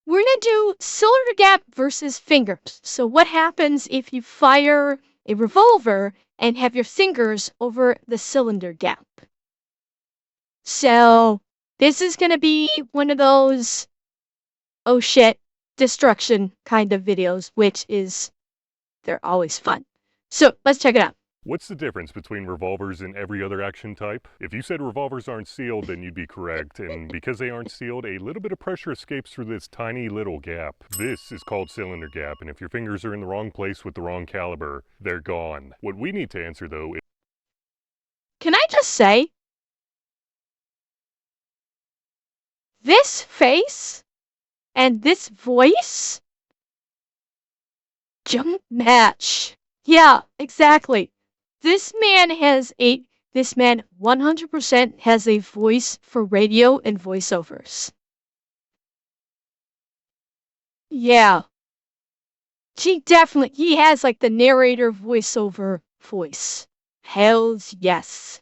we're gonna do cylinder gap versus fingers. So what happens if you fire a revolver and have your fingers over the cylinder gap? So this is gonna be one of those oh shit destruction kind of videos, which is they're always fun. So let's check it out. What's the difference between revolvers and every other action type? If you said revolvers aren't sealed, then you'd be correct. And because they aren't sealed, a little bit of pressure escapes through this tiny little gap. This is called cylinder gap, and if your fingers are in the wrong place with the wrong caliber, they're gone. What we need to answer, though, is... Can I just say, this face and this voice don't match. Yeah, exactly. This man 100% has a voice for radio and voiceovers. Yeah. He has like the narrator voiceover voice. Hells yes.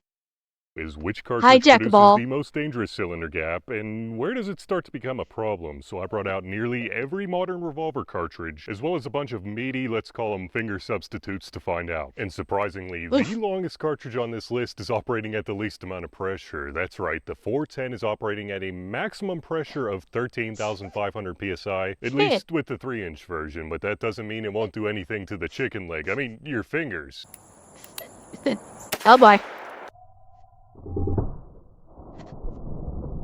Is which cartridge produces Hijackable. the most dangerous cylinder gap, and where does it start to become a problem? So I brought out nearly every modern revolver cartridge, as well as a bunch of meaty, let's call them finger substitutes to find out. And surprisingly, the longest cartridge on this list is operating at the least amount of pressure. That's right, the 410 is operating at a maximum pressure of 13,500 psi, at least with the 3-inch version, but that doesn't mean it won't do anything to the chicken leg. I mean, your fingers. Oh boy.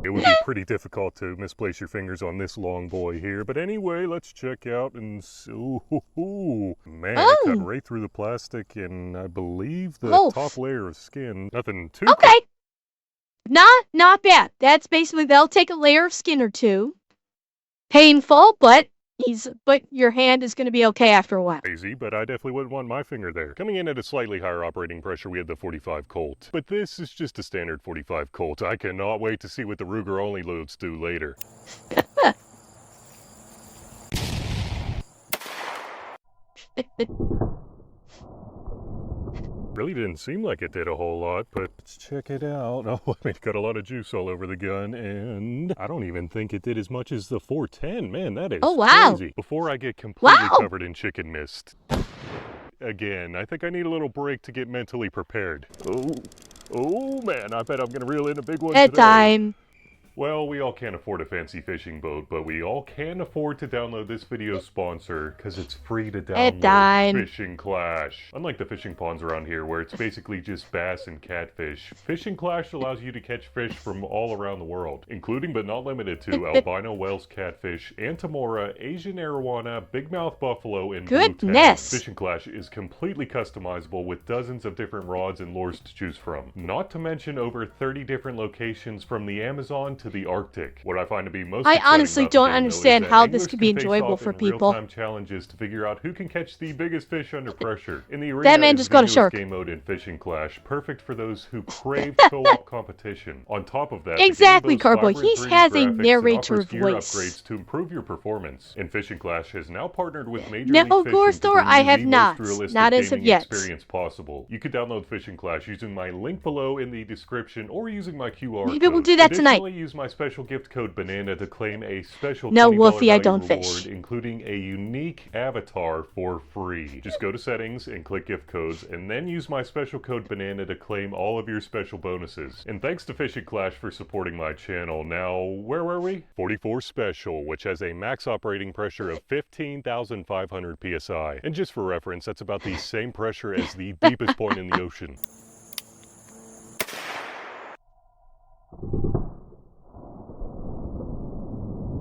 It would be pretty difficult to misplace your fingers on this long boy here, but anyway, let's check out and ooh, man, it cut right through the plastic and I believe the top layer of skin. Nothing too Not bad. That's basically they'll take a layer of skin or two. Painful, but your hand is going to be okay after a while. Crazy, but I definitely wouldn't want my finger there. Coming in at a slightly higher operating pressure, we had the 45 Colt. But this is just a standard 45 Colt. I cannot wait to see what the Ruger-only loads do later. Really didn't seem like it did a whole lot, but let's check it out. Oh, I mean, it got a lot of juice all over the gun, and I don't even think it did as much as the 410. Man, that is crazy. Before I get completely covered in chicken mist. Again, I think I need a little break to get mentally prepared. Oh man, I bet I'm gonna reel in a big one today. Bedtime. Well, we all can't afford a fancy fishing boat, but we all can afford to download this video's sponsor, because it's free to download Fishing Clash. Unlike the fishing ponds around here, where it's basically just bass and catfish, Fishing Clash allows you to catch fish from all around the world, including but not limited to albino Wales catfish, Antamora, Asian arowana, bigmouth buffalo, and blue tang. Fishing Clash is completely customizable with dozens of different rods and lures to choose from. Not to mention over 30 different locations from the Amazon to the Arctic. What I find to be most exciting honestly about don't the game, understand though, how this could be enjoyable for people. Real-time challenges to figure out who can catch the biggest fish under pressure. In the arena, that man just got a shark. Game mode in Fishing Clash, perfect for those who crave co-op competition. On top of that, exactly, Carbo. He has a narrator voice. Upgrades to improve your performance. And Fishing Clash has now partnered with Major League Fishing to bring I have the not. most realistic Not as of yet. experience possible. You could download Fishing Clash using my link below in the description or using my QR Maybe code. we'll do that tonight. Additionally, use my special gift code BANANA to claim a special No, $20 Wolfie, I don't reward, fish. including a unique avatar for free. Just go to settings and click gift codes, and then use my special code BANANA to claim all of your special bonuses. And thanks to Fishing Clash for supporting my channel. Now, where were we? 44 Special, which has a max operating pressure of 15,500 psi. And just for reference, that's about the same pressure as the deepest point in the ocean.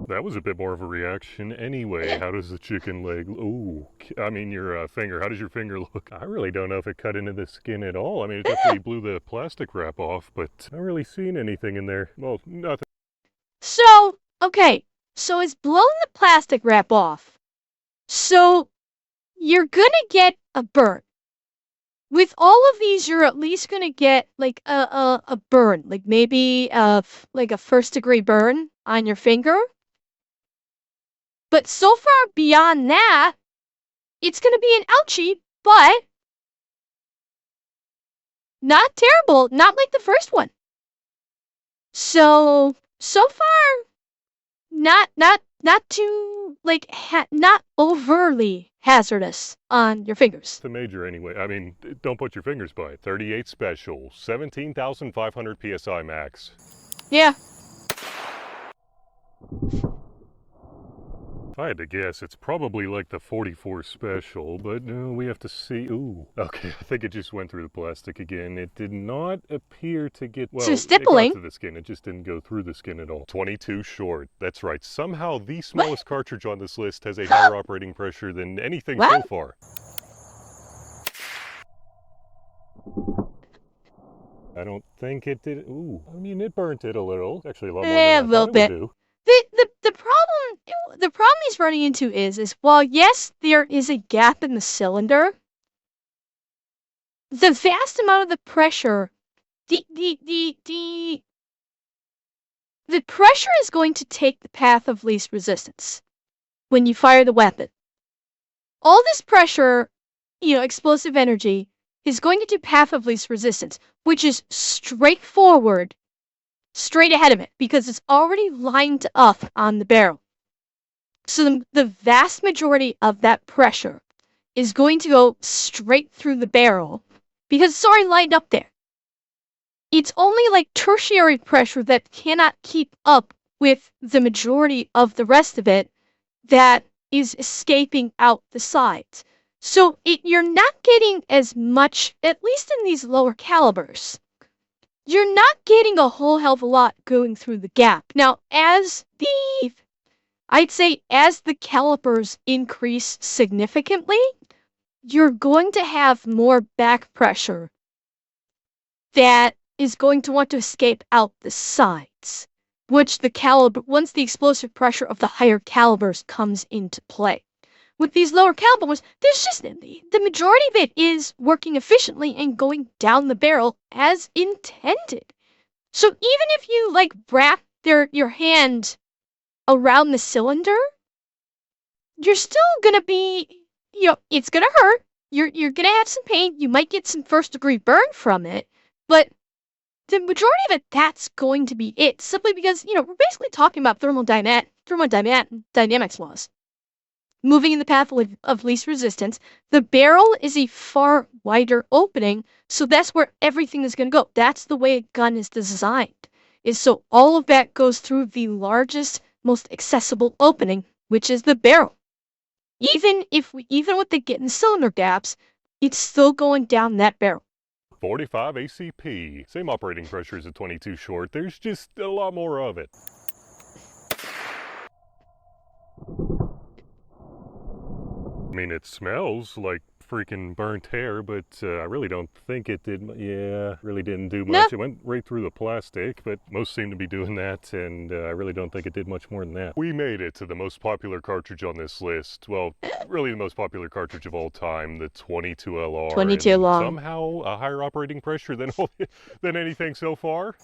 That was a bit more of a reaction. Anyway, how does the chicken leg... Ooh, I mean your finger. How does your finger look? I really don't know if it cut into the skin at all. I mean, it definitely blew the plastic wrap off, but I'm not really seeing anything in there. Well, nothing. So, okay. So it's blown the plastic wrap off. So, you're gonna get a burn. With all of these, you're at least gonna get like a burn. Like maybe like a first-degree burn on your finger. But so far beyond that, it's going to be an ouchie, but not terrible, not like the first one. So far, not too, like, not overly hazardous on your fingers. The major anyway. I mean, don't put your fingers by it. 38 special, 17,500 PSI max. Yeah. If I had to guess, it's probably like the 44 special, but no, we have to see. Ooh, okay, I think it just went through the plastic again. It did not appear to get, well, So stippling. it got to the skin. It just didn't go through the skin at all. 22 short. That's right. Somehow the smallest cartridge on this list has a higher operating pressure than anything so far. I don't think it did. Ooh, I mean, it burnt it a little. Actually, a lot more than I thought it would do. The problem he's running into is while yes, there is a gap in the cylinder, the vast amount of the pressure, the pressure is going to take the path of least resistance when you fire the weapon. All this pressure, explosive energy, is going to do path of least resistance, which is straightforward, straight ahead of it, because it's already lined up on the barrel. So the vast majority of that pressure is going to go straight through the barrel because it's already lined up there. It's only like tertiary pressure that cannot keep up with the majority of the rest of it that is escaping out the sides. So you're not getting as much, at least in these lower calibers. You're not getting a whole hell of a lot going through the gap. Now, I'd say as the calipers increase significantly, you're going to have more back pressure that is going to want to escape out the sides, which once the explosive pressure of the higher calibers comes into play. With these lower calibers, there's just the majority of it is working efficiently and going down the barrel as intended. So even if you wrap your hand around the cylinder, you're still gonna be, it's gonna hurt. You're gonna have some pain. You might get some first-degree burn from it, but the majority of it, that's going to be it. Simply because, we're basically talking about thermodynamics laws. Moving in the path of least resistance, the barrel is a far wider opening, so that's where everything is going to go. That's the way a gun is designed, is so all of that goes through the largest, most accessible opening, which is the barrel. Even with the getting cylinder gaps, it's still going down that barrel. 45 ACP. Same operating pressure as a 22 short. There's just a lot more of it. I mean, it smells like freaking burnt hair, but I really don't think it did. Yeah, really didn't do much. No. It went right through the plastic, but most seem to be doing that, and I really don't think it did much more than that. We made it to the most popular cartridge on this list. Well, really the most popular cartridge of all time, the 22LR. 22 long. Somehow a higher operating pressure than anything so far.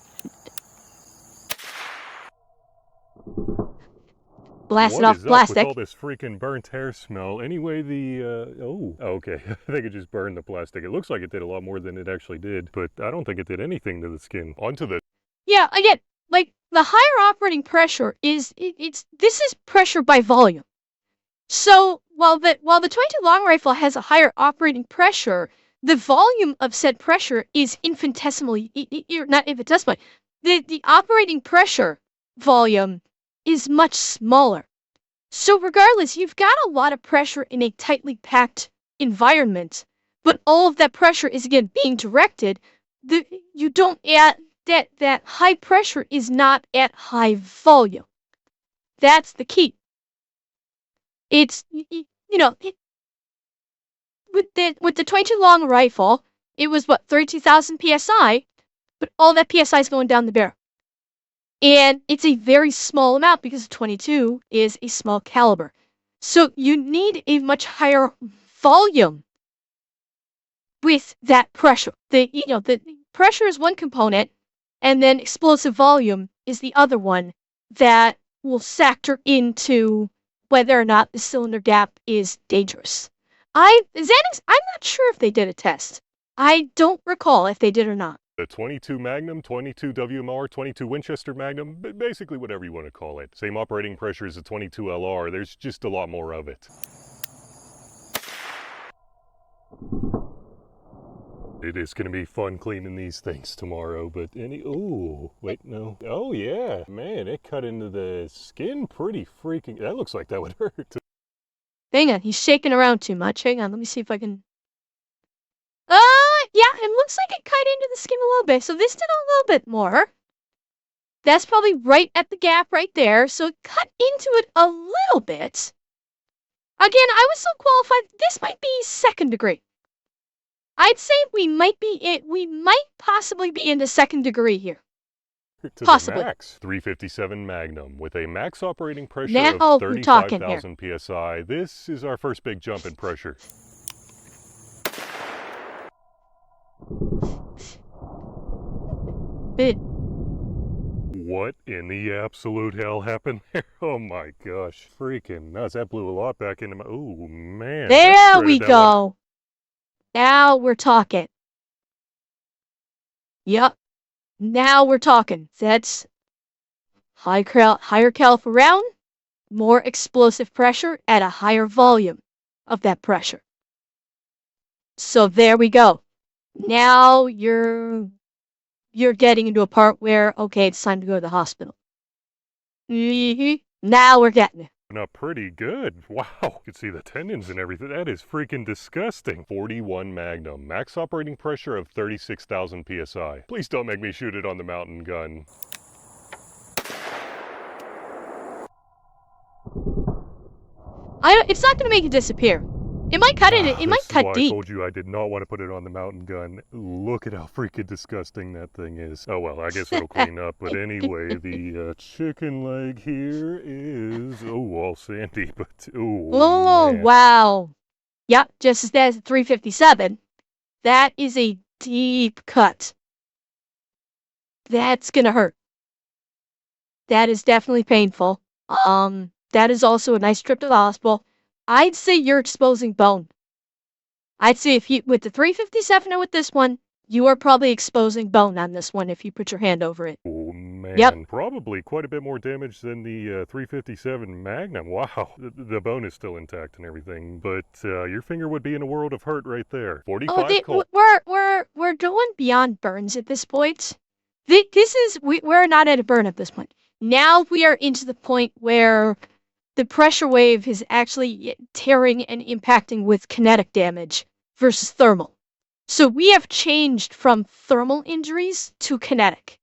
Blasted off plastic. With all this freaking burnt hair smell. Anyway, okay. I think it just burned the plastic. It looks like it did a lot more than it actually did, but I don't think it did anything to the skin. Onto the... Yeah, again, the higher operating pressure this is pressure by volume. So while the 22 long rifle has a higher operating pressure, the volume of said pressure is infinitesimally, not infinitesimally, the operating pressure volume is much smaller. So regardless, you've got a lot of pressure in a tightly packed environment, but all of that pressure is again being directed. You don't add that high pressure is not at high volume. That's the key. It's with the 22 long rifle, it was 32,000 psi, but all that psi is going down the barrel. And it's a very small amount because 22 is a small caliber. So you need a much higher volume with that pressure. The pressure is one component, and then explosive volume is the other one that will factor into whether or not the cylinder gap is dangerous. I'm not sure if they did a test. I don't recall if they did or not. The 22 Magnum, 22 WMR, 22 Winchester Magnum, basically whatever you want to call it. Same operating pressure as the 22 LR, there's just a lot more of it. It is going to be fun cleaning these things tomorrow, but ooh, wait, no. Oh yeah, man, it cut into the skin pretty freaking, that looks like that would hurt. Hang on, he's shaking around too much. Hang on, let me see if I can... yeah, it looks like it cut into the skin a little bit, so this did a little bit more. That's probably right at the gap right there, so it cut into it a little bit. Again, I was so qualified, this might be 2nd degree. I'd say we might possibly be into 2nd degree here. To Possibly. the max. 357 Magnum with a max operating pressure Now of we're talking here. 35,000 psi. This is our first big jump in pressure. What in the absolute hell happened there? Oh my gosh. Freaking nuts. That blew a lot back into my... Oh man. There we go. Now we're talking. Yep. Now we're talking. That's higher cal per round, more explosive pressure at a higher volume of that pressure. So there we go. Now you're getting into a part where, okay, it's time to go to the hospital. Now we're getting it. Up pretty good. Wow. You can see the tendons and everything. That is freaking disgusting. 41 Magnum. Max operating pressure of 36,000 psi. Please don't make me shoot it on the mountain gun. It's not going to make it disappear. It might cut in it. It might cut deep. I told you I did not want to put it on the mountain gun. Look at how freaking disgusting that thing is. Oh well, I guess it'll clean up. But anyway, the chicken leg here is all sandy, but oh man. Wow. Yep, just as there's 357. That is a deep cut. That's gonna hurt. That is definitely painful. That is also a nice trip to the hospital. I'd say you're exposing bone. I'd say if you, with the 357 and with this one, you are probably exposing bone on this one if you put your hand over it. Oh man, yep. Probably quite a bit more damage than the 357 Magnum. Wow, the bone is still intact and everything, but your finger would be in a world of hurt right there. 45 Colt. We're going beyond burns at this point. We're not at a burn at this point. Now we are into the point where the pressure wave is actually tearing and impacting with kinetic damage versus thermal. So we have changed from thermal injuries to kinetic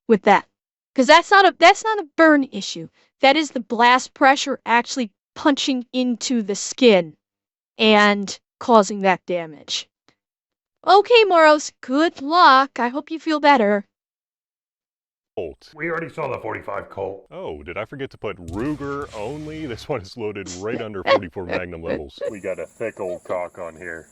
with that. Because that's not a burn issue. That is the blast pressure actually punching into the skin and causing that damage. Okay, Moros, good luck. I hope you feel better. Colt. We already saw the 45 Colt. Oh, did I forget to put Ruger only? This one is loaded right under 44 Magnum levels. We got a thick old cock on here.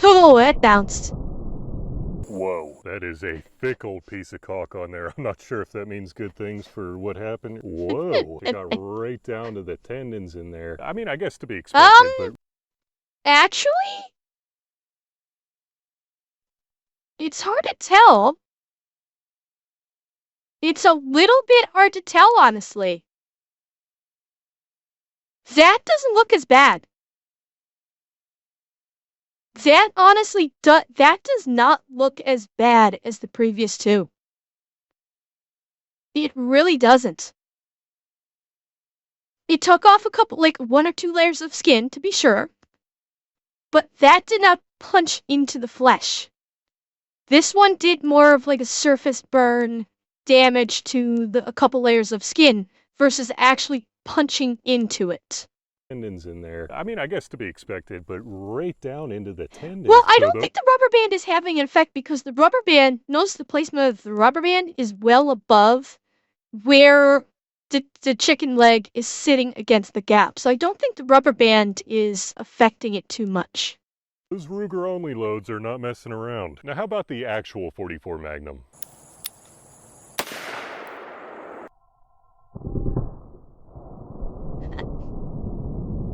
Oh, that bounced. Whoa, that is a thick old piece of cock on there. I'm not sure if that means good things for what happened. Whoa, it got right down to the tendons in there. I mean, I guess to be expected, but... Actually? It's hard to tell. It's a little bit hard to tell, honestly. That doesn't look as bad. That honestly that does not look as bad as the previous two. It really doesn't. It took off a couple, like 1 or 2 layers of skin, to be sure. But that did not punch into the flesh. This one did more of like a surface burn damage to a couple layers of skin versus actually punching into it. Tendons in there. I mean, I guess to be expected, but right down into the tendons. Well, I don't think the rubber band is having an effect because the rubber band, notice the placement of the rubber band is well above where the chicken leg is sitting against the gap. So I don't think the rubber band is affecting it too much. Those Ruger only loads are not messing around. Now how about the actual 44 Magnum?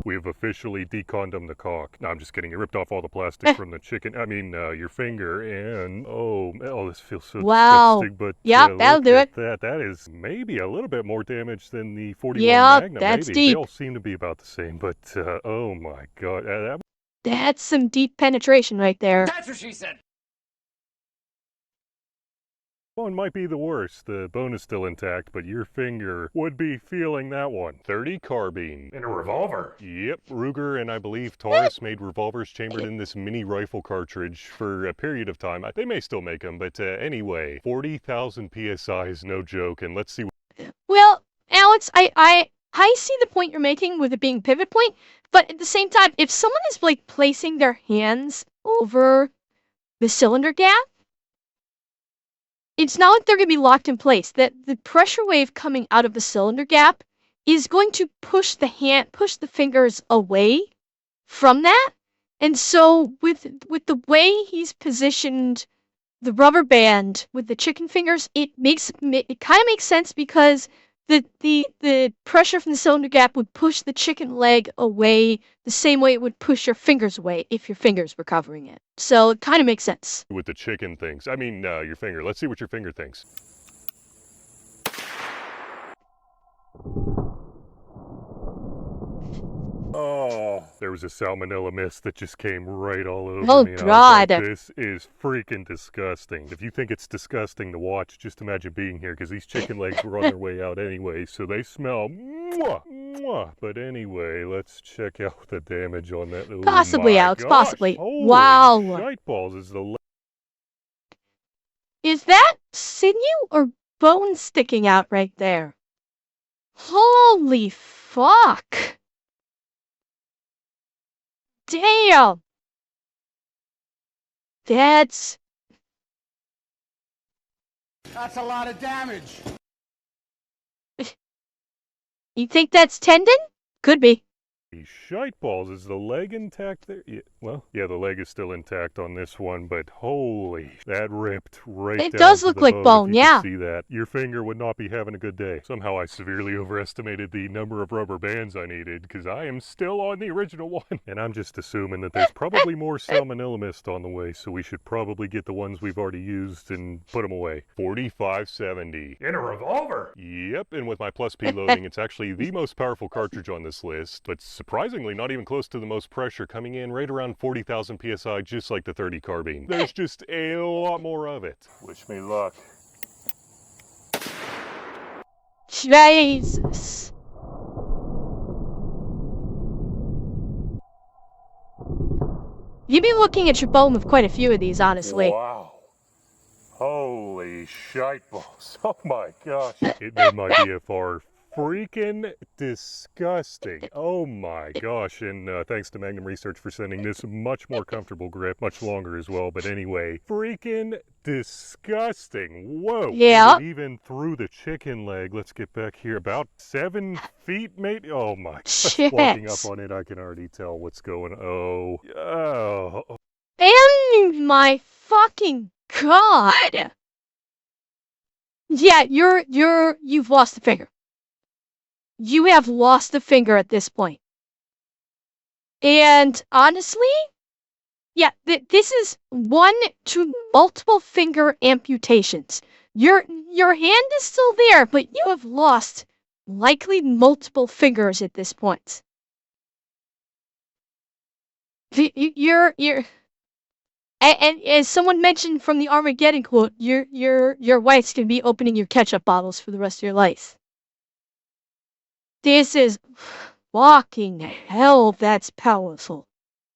We have officially decondomed the cock. No, I'm just kidding. You ripped off all the plastic from the chicken. I mean, your finger, and oh, this feels so Wow. disgusting. But Yep, that'll look do at it. that. That is maybe a little bit more damage than the 41 Yeah, Magnum. that's Maybe they deep. all seem to be about the same. But oh my god, that That's some deep penetration right there. That's what she said. one might be the worst. The bone is still intact, but your finger would be feeling that one. 30 carbine. In a revolver. Yep, Ruger and I believe Taurus made revolvers chambered in this mini rifle cartridge for a period of time. They may still make them, but anyway, 40,000 PSI is no joke, and let's see. Well, Alex, I see the point you're making with it being pivot point, but at the same time, if someone is like placing their hands over the cylinder gap, it's not like they're going to be locked in place. That the pressure wave coming out of the cylinder gap is going to push the fingers away from that. And so with the way he's positioned the rubber band with the chicken fingers, it kind of makes sense because the pressure from the cylinder gap would push the chicken leg away the same way it would push your fingers away if your fingers were covering it. So it kind of makes sense. With the chicken things. I mean, your finger. Let's see what your finger thinks. Oh, there was a salmonella mist that just came right all over Oh, me. And God. I was like, this is freaking disgusting. If you think it's disgusting to watch, just imagine being here, because these chicken legs were on their way out anyway, so they smell mwah, mwah. But anyway, let's check out the damage on that. Oh, Possibly, my Alex, gosh. possibly. Holy Wow. shite balls is the... Is that sinew or bone sticking out right there? Holy fuck. Damn. That's a lot of damage. You think that's tendon? Could be. Shite balls, is the leg intact there? Yeah, well, yeah, the leg is still intact on this one, but holy, that ripped right It down does to look the like bone. bone, If you yeah. could see that, your finger would not be having a good day. Somehow I severely overestimated the number of rubber bands I needed, because I am still on the original one. And I'm just assuming that there's probably more salmonella mist on the way, so we should probably get the ones we've already used and put them away. 4570. In a revolver. Yep, and with my plus P loading, it's actually the most powerful cartridge on this list, but surprisingly not even close to the most pressure, coming in right around 40,000 PSI, just like the 30 carbine. There's just a lot more of it. Wish me luck. Jesus. You've been looking at your bone with quite a few of these, honestly. Wow. Holy shite balls. Oh my gosh. It made my BFR freaking disgusting. Oh my gosh. And thanks to Magnum Research for sending this much more comfortable grip, much longer as well. But anyway, freaking disgusting. Whoa. Yeah. And even through the chicken leg, let's get back here, about 7 feet maybe. Oh my gosh. Shit. Walking up on it, I can already tell what's going on. Oh. And my fucking God. Yeah, you've lost the finger. You have lost the finger at this point. And honestly, yeah, this is 1 to multiple finger amputations. Your hand is still there, but you have lost likely multiple fingers at this point. You're and as someone mentioned from the Armageddon quote, your wife's gonna be opening your ketchup bottles for the rest of your life. This is fucking hell, that's powerful.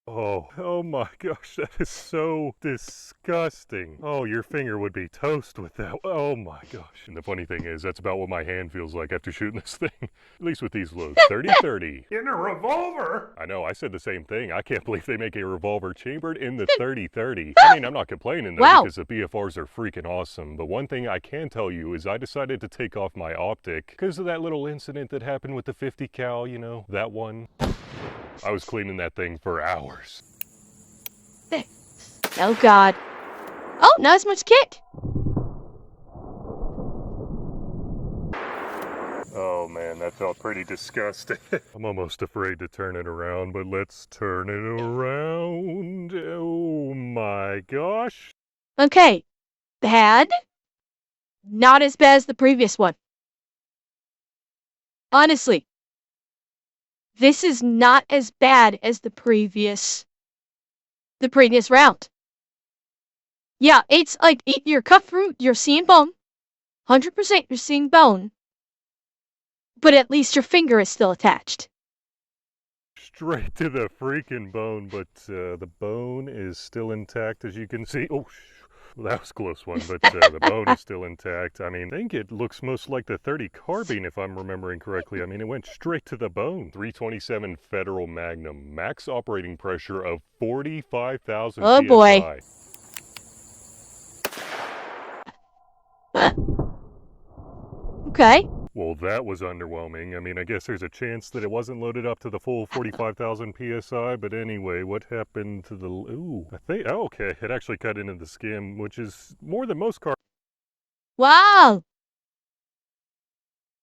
Oh my gosh, that is so disgusting. Oh, your finger would be toast with that. Oh my gosh. And the funny thing is, that's about what my hand feels like after shooting this thing. At least with these loads. 30-30. In a revolver. I know, I said the same thing. I can't believe they make a revolver chambered in the 30-30. I mean, I'm not complaining though, Wow. because the BFRs are freaking awesome. But one thing I can tell you is I decided to take off my optic because of that little incident that happened with the 50 cal, you know, that one. I was cleaning that thing for hours. Oh God. Oh, not as much kick. Oh man, that felt pretty disgusting. I'm almost afraid to turn it around, but let's turn it around. Oh my gosh. Okay, bad. Not as bad as the previous one. Honestly, this is not as bad as the previous round. Yeah, it's like you're cut through, you're seeing bone. 100% you're seeing bone. But at least your finger is still attached. Straight to the freaking bone, but the bone is still intact, as you can see. Oh, well, that was a close one, but the bone is still intact. I mean, I think it looks most like the 30 carbine, if I'm remembering correctly. I mean, it went straight to the bone. 327 Federal Magnum, max operating pressure of 45,000 Oh psi. boy. Okay. Well, that was underwhelming. I mean, I guess there's a chance that it wasn't loaded up to the full 45,000 psi, but anyway, what happened to the... Ooh, I think... Oh, okay, it actually cut into the skim, which is more than most cars. Wow.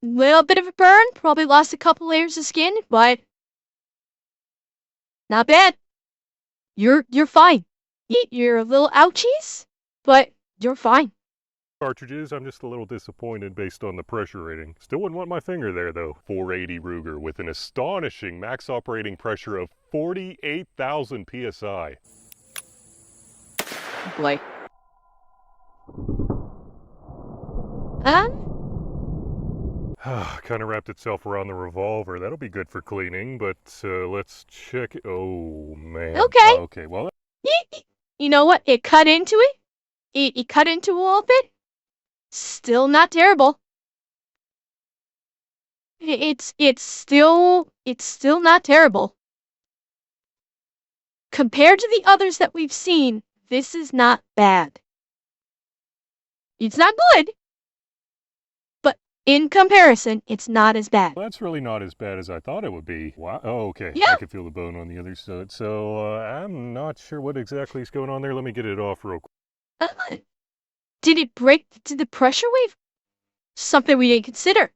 Little bit of a burn. Probably lost a couple layers of skin, but not bad. You're fine. You're a little ouchies, but you're fine. Cartridges, I'm just a little disappointed based on the pressure rating. Still wouldn't want my finger there though. 480 Ruger with an astonishing max operating pressure of 48,000 psi. Boy. Huh? Kind of wrapped itself around the revolver. That'll be good for cleaning, but let's check it. Oh man. Okay. Okay, well. You know what? It cut into it. It cut into a little bit. Still not terrible. It's still not terrible. Compared to the others that we've seen, this is not bad. It's not good, but in comparison, it's not as bad. Well, that's really not as bad as I thought it would be. Wow. Oh, okay. Yeah. I can feel the bone on the other side. So I'm not sure what exactly is going on there. Let me get it off real quick. Did it break? Did the pressure wave? Something we didn't consider.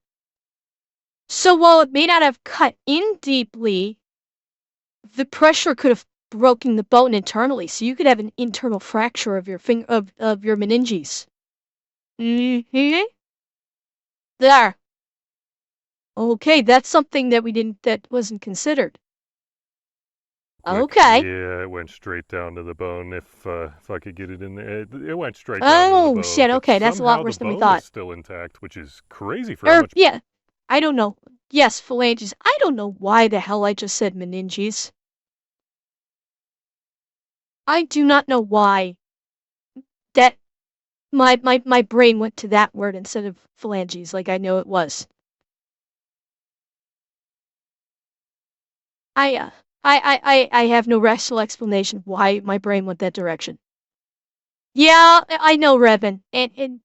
So while it may not have cut in deeply, the pressure could have broken the bone internally, so you could have an internal fracture of your of your meninges. There. Okay, that's something that wasn't considered. Okay. Yeah, it went straight down to the bone. If I could get it in there, it went straight down to the bone. Oh shit. Okay, that's a lot worse than we thought. Is still intact, which is crazy for how much. Yeah, I don't know. Yes, phalanges. I don't know why the hell I just said meninges. I do not know why. That my brain went to that word instead of phalanges, like I know it was. I have no rational explanation why my brain went that direction. Yeah, I know, Revan, and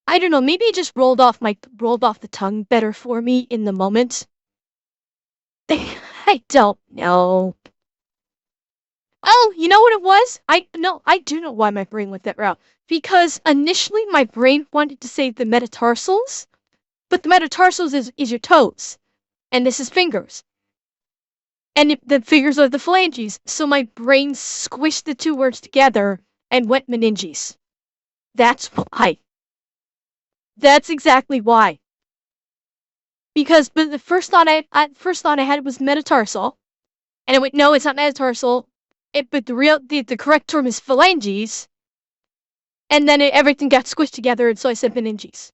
I don't know. Maybe it just rolled off the tongue better for me in the moment. I don't know. Oh, you know what it was? I do know why my brain went that route. Because initially my brain wanted to say the metatarsals, but the metatarsals is your toes, and this is fingers. And the fingers are the phalanges, so my brain squished the two words together and went meninges. That's why. That's exactly why. Because but the first thought I had was metatarsal, and I went, no, it's not metatarsal. But the correct term is phalanges, and then everything got squished together, and so I said meninges.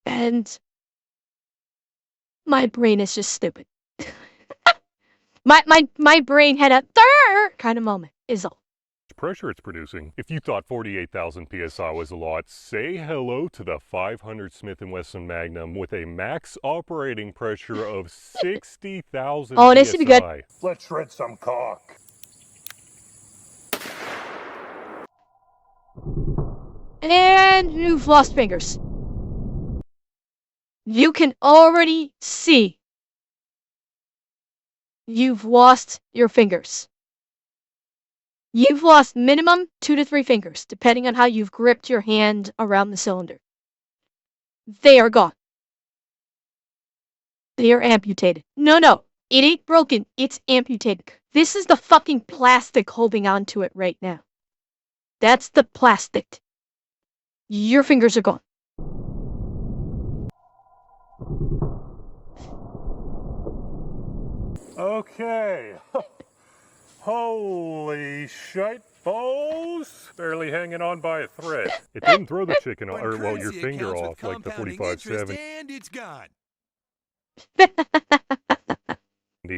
And my brain is just stupid. my brain had a kind of moment, is all. Pressure it's producing. If you thought 48,000 psi was a lot, say hello to the 500 Smith & Wesson Magnum with a max operating pressure of 60,000 Oh, this should be good. Let's shred some cock. And you've lost fingers. You can already see you've lost your fingers. You've lost minimum 2 to 3 fingers, depending on how you've gripped your hand around the cylinder. They are gone. They are amputated. No, it ain't broken, it's amputated. This is the fucking plastic holding on to it right now. That's the plastic. Your fingers are gone. Okay. Holy shite balls! Barely hanging on by a thread. It didn't throw the chicken off, When or well, your currency finger accounts with off like the compounding 4570. interest, and it's gone.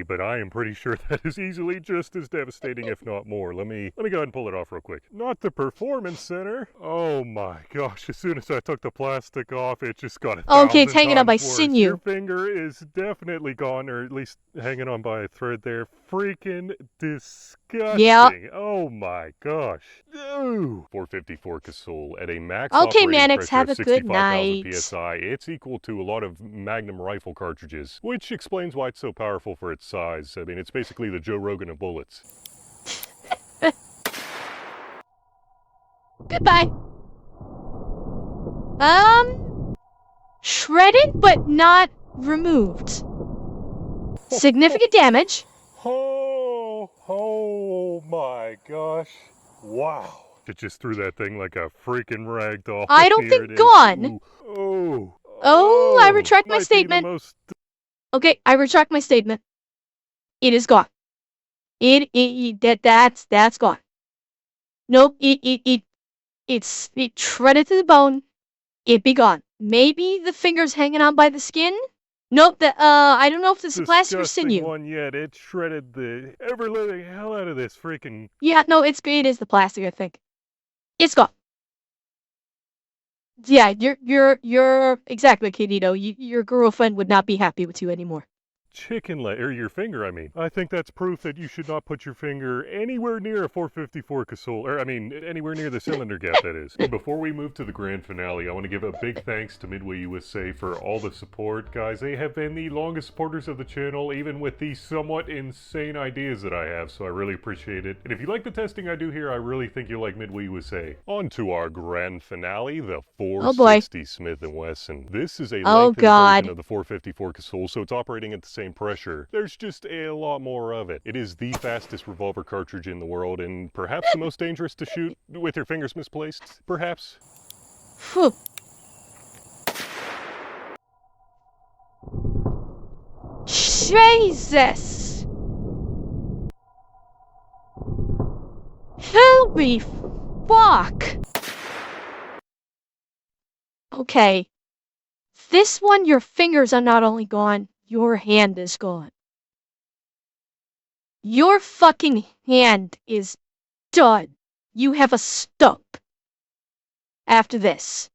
But I am pretty sure that is easily just as devastating, if not more. Let me go ahead and pull it off real quick. Not the performance center. Oh my gosh! As soon as I took the plastic off, it just got Okay, it's hanging on by worse. sinew. Your finger is definitely gone, or at least hanging on by a thread there. Freaking disgusting! Yeah. Oh my gosh! Ooh. 454 Casul at a max Okay, operating Mannix, pressure have of a good 65,000 night. psi. It's equal to a lot of Magnum rifle cartridges, which explains why it's so powerful for its size. I mean, it's basically the Joe Rogan of bullets. Goodbye. Shredded but not removed. Significant damage. Oh my gosh. Wow. It just threw that thing like a freaking rag doll. I don't Here think it is. gone. Ooh. Oh, I retract my might be the statement. most- Okay, I retract my statement. It is gone. That's gone. Nope, it's shredded to the bone. It be gone. Maybe the finger's hanging on by the skin? Nope, I don't know if this is plastic or disgusting sinew. one yet. It shredded the ever-living hell out of this freaking... Yeah, no, it is the plastic, I think. It's gone. Yeah, you're exactly, Kidito. Your girlfriend would not be happy with you anymore. chicken leg, or your finger, I mean. I think that's proof that you should not put your finger anywhere near a 454 Casul, or I mean, anywhere near the cylinder gap, that is. Before we move to the grand finale, I want to give a big thanks to Midway USA for all the support, guys. They have been the longest supporters of the channel, even with the somewhat insane ideas that I have, so I really appreciate it. And if you like the testing I do here, I really think you'll like Midway USA. On to our grand finale, the 460 Smith & Wesson. This is a lengthened version of the 454 Casul, so it's operating at the same pressure. There's just a lot more of it. It is the fastest revolver cartridge in the world, and perhaps the most dangerous to shoot with your fingers misplaced, perhaps. Phew. Jesus! Holy fuck! Okay. This one, your fingers are not only gone, your hand is gone. Your fucking hand is done. You have a stump. After this.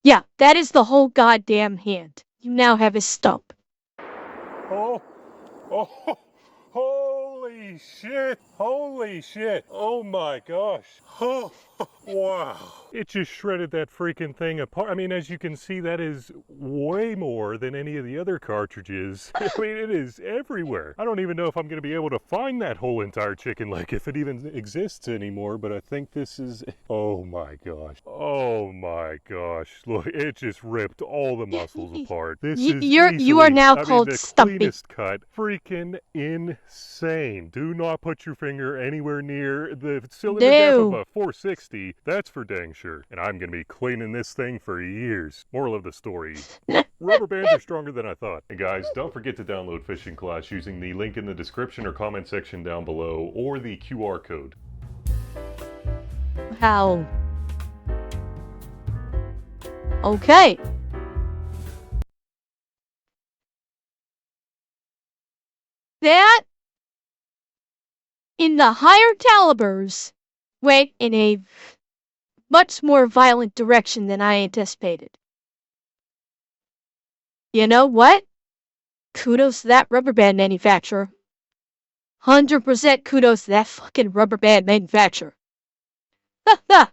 Yeah, that is the whole goddamn hand. You now have a stump. Oh, holy shit, oh my gosh, oh, wow. It just shredded that freaking thing apart. I mean, as you can see, that is way more than any of the other cartridges. I mean, it is everywhere. I don't even know if I'm going to be able to find that whole entire chicken leg, if it even exists anymore, but I think this is... Oh my gosh. Oh my gosh. Look, it just ripped all the muscles apart. This is You are now called the Stumpy. Cleanest cut. Freaking insane. Do not put your finger anywhere near the cylinder gap of a 460. That's for dang sure. And I'm going to be cleaning this thing for years. Moral of the story. Rubber bands are stronger than I thought. And guys, don't forget to download Fishing Clash using the link in the description or comment section down below, or the QR code. How? Okay. That, in the higher calibers, went in a much more violent direction than I anticipated. You know what? Kudos to that rubber band manufacturer. 100% kudos to that fucking rubber band manufacturer. Ha ha!